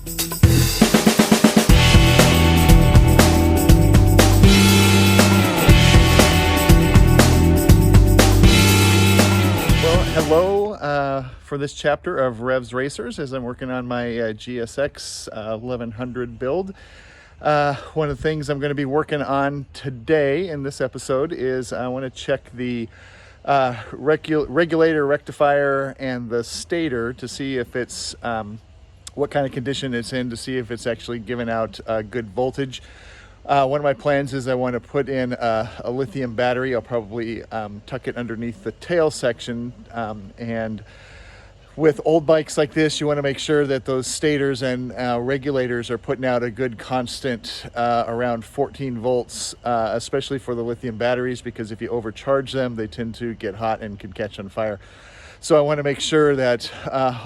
Hello for this chapter of Revs Racers as I'm working on my GSX1100 build. One of the things I'm going to be working on today in this episode is I want to check the regulator, rectifier, and the stator to see if it's what kind of condition it's in, to see if it's actually giving out good voltage. One of my plans is I want to put in a lithium battery. I'll probably tuck it underneath the tail section. And with old bikes like this, you want to make sure that those stators and regulators are putting out a good constant around 14 volts, especially for the lithium batteries, because if you overcharge them, they tend to get hot and can catch on fire. So I want to make sure that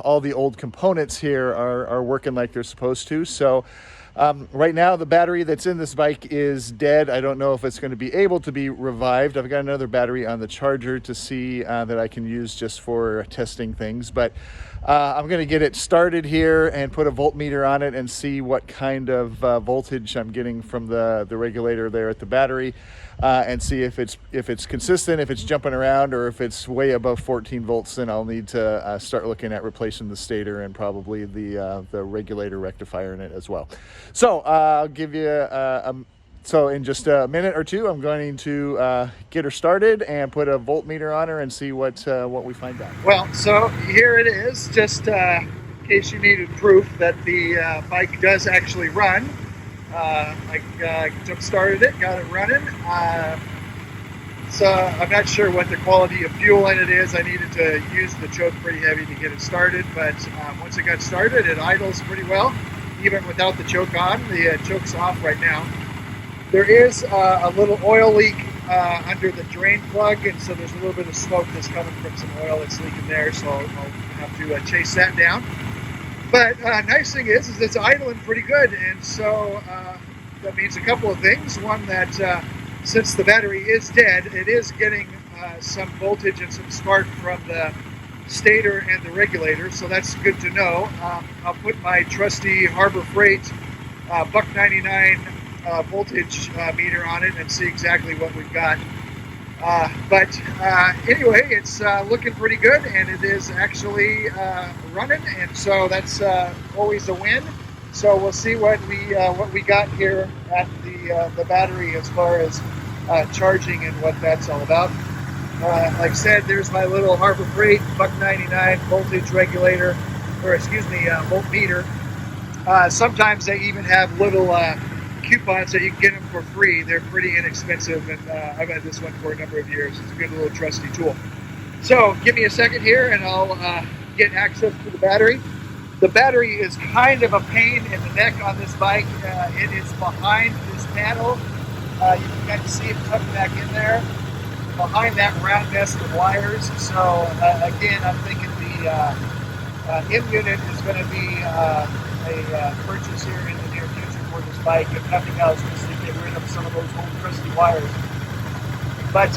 all the old components here are working like they're supposed to. So right now, the battery that's in this bike is dead. I don't know if it's going to be able to be revived. I've got another battery on the charger to see that I can use just for testing things. But I'm going to get it started here and put a voltmeter on it and see what kind of voltage I'm getting from the regulator there at the battery, and see if it's consistent, if it's jumping around, or if it's way above 14 volts. Then I'll need to start looking at replacing the stator and probably the regulator rectifier in it as well. So I'll give you so in just a minute or two, I'm going to get her started and put a voltmeter on her and see what we find out. Well, so here it is, just in case you needed proof that the bike does actually run. I jump started it, got it running. So I'm not sure what the quality of fuel in it is. I needed to use the choke pretty heavy to get it started, but once it got started, it idles pretty well, even without the choke on. The choke's off right now. There is a little oil leak under the drain plug, and so there's a little bit of smoke that's coming from some oil that's leaking there, so I'll have to chase that down. But nice thing is it's idling pretty good, and so that means a couple of things. One, that since the battery is dead, it is getting some voltage and some spark from the stator and the regulator, so that's good to know. I'll put my trusty Harbor Freight buck 99 voltage meter on it and see exactly what we've got. But anyway, it's looking pretty good, and it is actually running, and so that's always a win. So we'll see what we got here at the battery as far as charging and what that's all about. Like I said, there's my little Harbor Freight buck 99 voltage regulator, or excuse me, voltmeter. Sometimes they even have little coupons that you can get them for free. They're pretty inexpensive, and I've had this one for a number of years. It's a good little trusty tool. So give me a second here, and I'll get access to the battery. The battery is kind of a pain in the neck on this bike. It is behind this panel. You can kind of see it tucked back in there, behind that round nest of wires. So again, I'm thinking the in unit is going to be a purchase here in the near future for this bike, if nothing else, just to get rid of some of those old crusty wires. But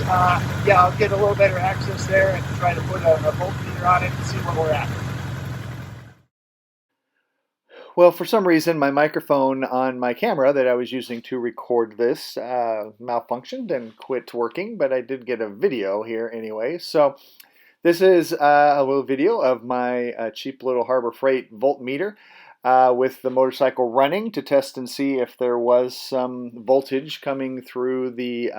yeah, I'll get a little better access there and try to put a voltmeter on it and see where we're at. Well, for some reason, my microphone on my camera that I was using to record this malfunctioned and quit working, but I did get a video here anyway. So this is a little video of my cheap little Harbor Freight voltmeter with the motorcycle running to test and see if there was some voltage coming through the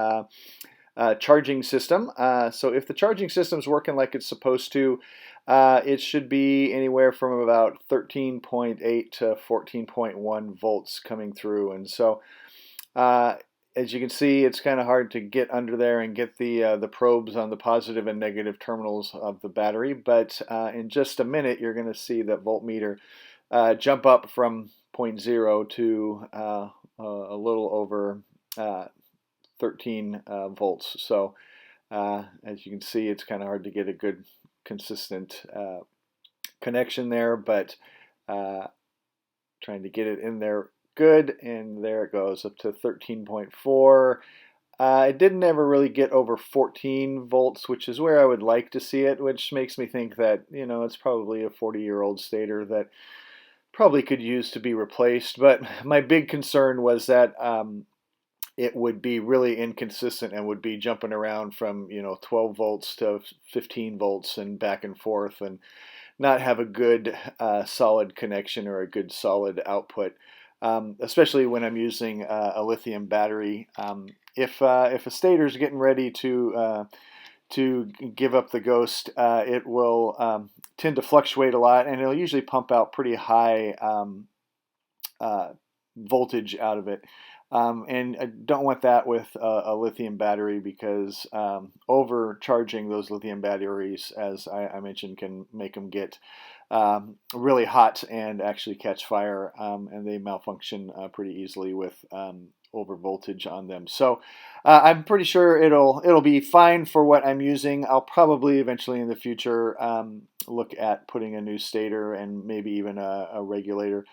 charging system. So if the charging system's working like it's supposed to, it should be anywhere from about 13.8 to 14.1 volts coming through. And so as you can see, it's kind of hard to get under there and get the probes on the positive and negative terminals of the battery. But in just a minute, you're going to see that voltmeter jump up from 0.0 to a little over 13 volts. So as you can see, it's kind of hard to get a good consistent connection there, but trying to get it in there good, and there it goes up to 13.4. It didn't ever really get over 14 volts, which is where I would like to see it, which makes me think that, you know, it's probably a 40-year-old stator that probably could use to be replaced. But my big concern was that it would be really inconsistent and would be jumping around from 12 volts to 15 volts and back and forth, and not have a good solid connection or a good solid output, especially when I'm using a lithium battery. If a stator is getting ready to give up the ghost, it will tend to fluctuate a lot, and it'll usually pump out pretty high voltage out of it. And I don't want that with a lithium battery, because overcharging those lithium batteries, as I mentioned, can make them get really hot and actually catch fire, and they malfunction pretty easily with over voltage on them. So I'm pretty sure it'll be fine for what I'm using. I'll probably eventually in the future look at putting a new stator and maybe even a regulator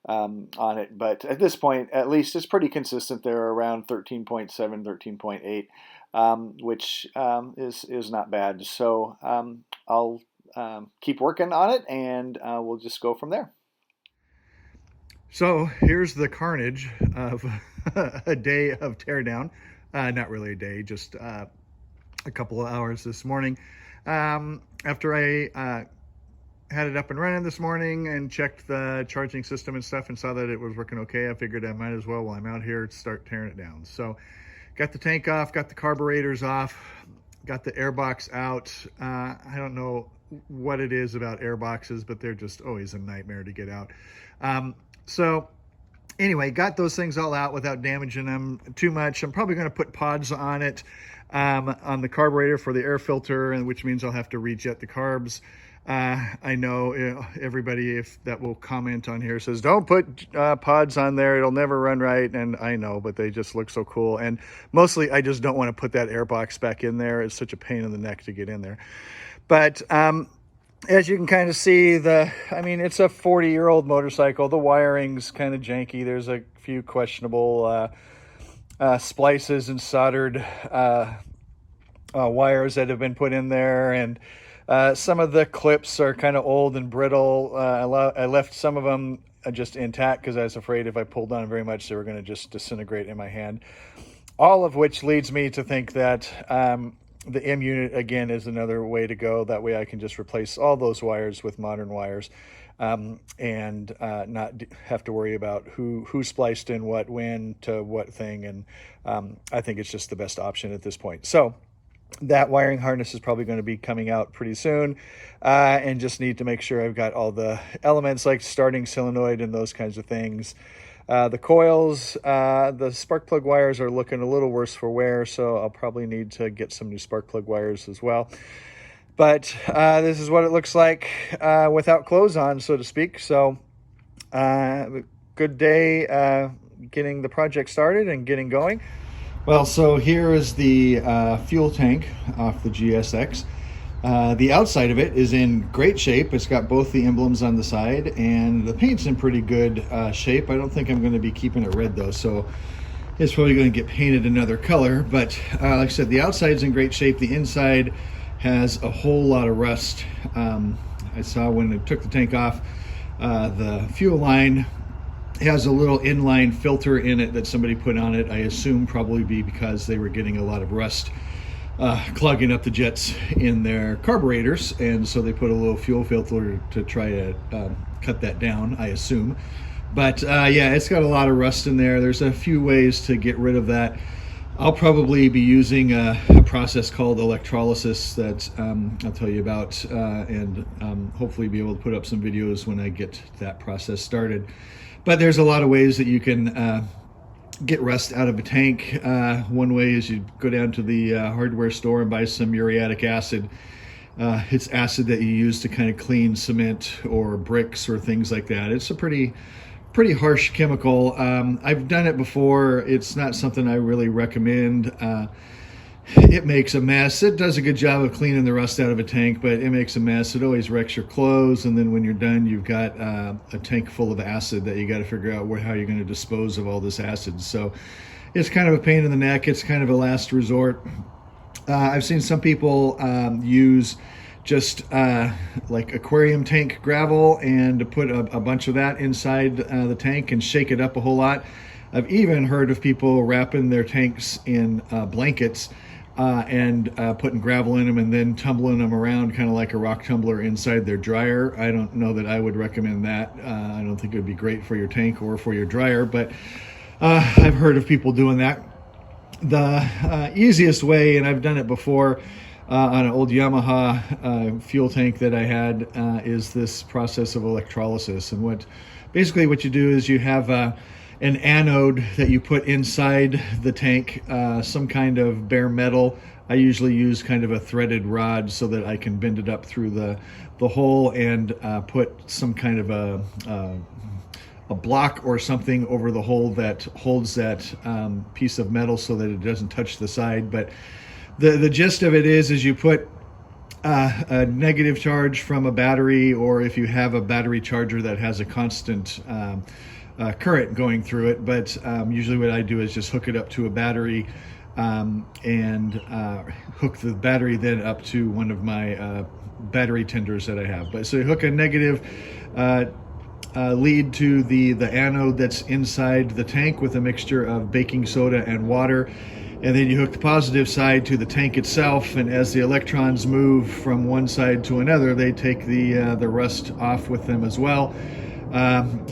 on it, but at this point, at least, it's pretty consistent. They're around 13.7, 13.8, which is not bad. So I'll keep working on it, and we'll just go from there. So here's the carnage of a day of teardown. Not really a day, just a couple of hours this morning. After I had it up and running this morning and checked the charging system and stuff and saw that it was working okay, I figured I might as well, while I'm out here, start tearing it down. So got the tank off, got the carburetors off, got the air box out. I don't know what it is about air boxes, but they're just always a nightmare to get out. So anyway, got those things all out without damaging them too much. I'm probably going to put pods on it, on the carburetor for the air filter, and which means I'll have to rejet the carbs. I know everybody that will comment on here says, don't put pods on there, it'll never run right. And I know, but they just look so cool. And mostly I just don't want to put that air box back in there. It's such a pain in the neck to get in there. But as you can kind of see, it's a 40-year-old motorcycle. The wiring's kind of janky. There's a few questionable splices and soldered wires that have been put in there, and some of the clips are kind of old and brittle. I left some of them just intact because I was afraid if I pulled on them very much, they were going to just disintegrate in my hand. All of which leads me to think that the M unit, again, is another way to go. That way I can just replace all those wires with modern wires, and not have to worry about who spliced in what, when, to what thing. And I think it's just the best option at this point. So that wiring harness is probably going to be coming out pretty soon, and just need to make sure I've got all the elements like starting solenoid and those kinds of things. The coils, the spark plug wires are looking a little worse for wear, so I'll probably need to get some new spark plug wires as well. But this is what it looks like without clothes on, so to speak. So good day getting the project started and getting going. Well, so here is the fuel tank off the GSX. The outside of it is in great shape. It's got both the emblems on the side, and the paint's in pretty good shape. I don't think I'm going to be keeping it red though, so it's probably going to get painted another color. But like I said, the outside's in great shape. The inside has a whole lot of rust. I saw when I took the tank off, the fuel line has a little inline filter in it that somebody put on it. I assume probably because they were getting a lot of rust clogging up the jets in their carburetors, and so they put a little fuel filter to try to cut that down, I assume. But yeah, it's got a lot of rust in there. There's a few ways to get rid of that. I'll probably be using a process called electrolysis that I'll tell you about, and hopefully be able to put up some videos when I get that process started. But there's a lot of ways that you can get rust out of a tank. One way is you go down to the hardware store and buy some muriatic acid. It's acid that you use to kind of clean cement or bricks or things like that. It's a pretty harsh chemical. I've done it before. It's not something I really recommend. It makes a mess. It does a good job of cleaning the rust out of a tank, but it makes a mess. It always wrecks your clothes, and then when you're done, you've got a tank full of acid that you got to figure out how you're going to dispose of all this acid. So it's kind of a pain in the neck. It's kind of a last resort. I've seen some people use just like aquarium tank gravel, and to put a bunch of that inside the tank and shake it up a whole lot. I've even heard of people wrapping their tanks in blankets and putting gravel in them and then tumbling them around kind of like a rock tumbler inside their dryer. I don't know that I would recommend that. I don't think it would be great for your tank or for your dryer, but I've heard of people doing that. The easiest way, and I've done it before on an old Yamaha fuel tank that I had, is this process of electrolysis. And basically what you do is you have an anode that you put inside the tank, some kind of bare metal. I usually use kind of a threaded rod so that I can bend it up through the hole and put some kind of a block or something over the hole that holds that piece of metal so that it doesn't touch the side. But the gist of it is you put a negative charge from a battery, or if you have a battery charger that has a constant current going through it. But usually what I do is just hook it up to a battery and hook the battery then up to one of my battery tenders that I have. But so you hook a negative lead to the anode that's inside the tank with a mixture of baking soda and water. And then you hook the positive side to the tank itself, and as the electrons move from one side to another, they take the rust off with them as well.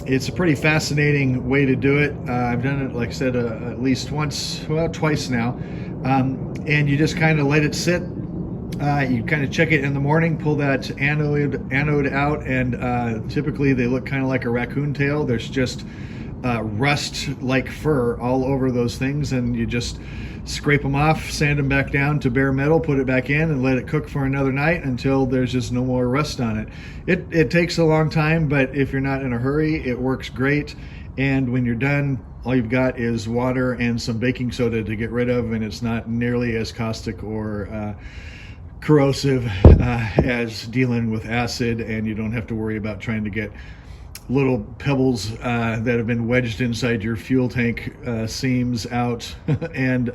It's a pretty fascinating way to do it. I've done it, like I said, at least twice now. And you just kind of let it sit. You kind of check it in the morning, pull that anode out, and typically they look kind of like a raccoon tail. There's just rust like fur all over those things, and you just scrape them off, sand them back down to bare metal, put it back in, and let it cook for another night until there's just no more rust on it. It takes a long time, but if you're not in a hurry, it works great. And when you're done, all you've got is water and some baking soda to get rid of, and it's not nearly as caustic or corrosive as dealing with acid, and you don't have to worry about trying to get little pebbles that have been wedged inside your fuel tank seams out. And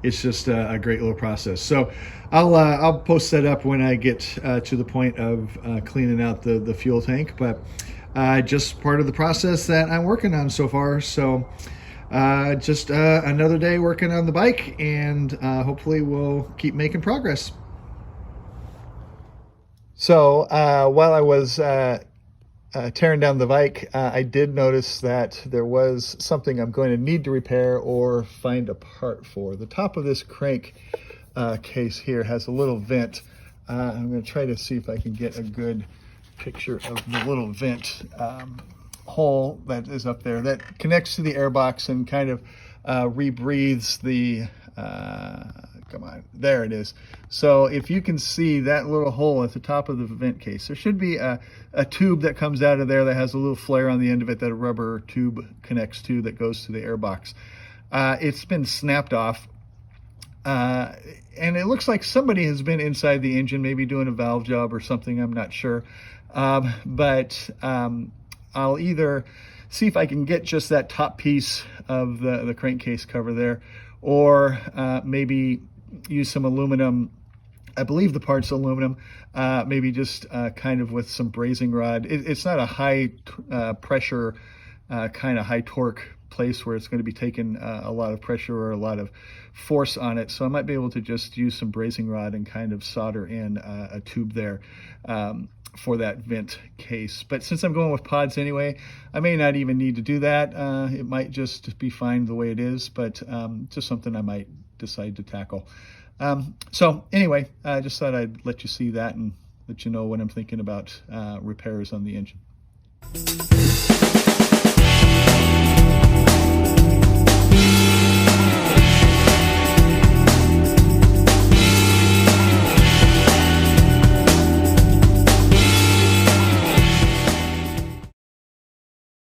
it's just a great little process. So I'll post that up when I get to the point of cleaning out the fuel tank, but just part of the process that I'm working on so far. So just another day working on the bike, and hopefully we'll keep making progress. So while I was tearing down the bike, I did notice that there was something I'm going to need to repair or find a part for. The top of this crank case here has a little vent. I'm going to try to see if I can get a good picture of the little vent hole that is up there that connects to the airbox and kind of rebreathes the come on, there it is. So if you can see that little hole at the top of the vent case, there should be a tube that comes out of there that has a little flare on the end of it that a rubber tube connects to that goes to the airbox. It's been snapped off, and it looks like somebody has been inside the engine, maybe doing a valve job or something, I'm not sure. But I'll either see if I can get just that top piece of the crankcase cover there, or maybe use some aluminum. I believe the part's aluminum, maybe just kind of with some brazing rod. It's not a high pressure, kind of high torque place where it's going to be taking a lot of pressure or a lot of force on it. So I might be able to just use some brazing rod and kind of solder in a tube there for that vent case. But since I'm going with pods anyway, I may not even need to do that. It might just be fine the way it is, but just something I might decide to tackle. So anyway, I just thought I'd let you see that and let you know what I'm thinking about repairs on the engine.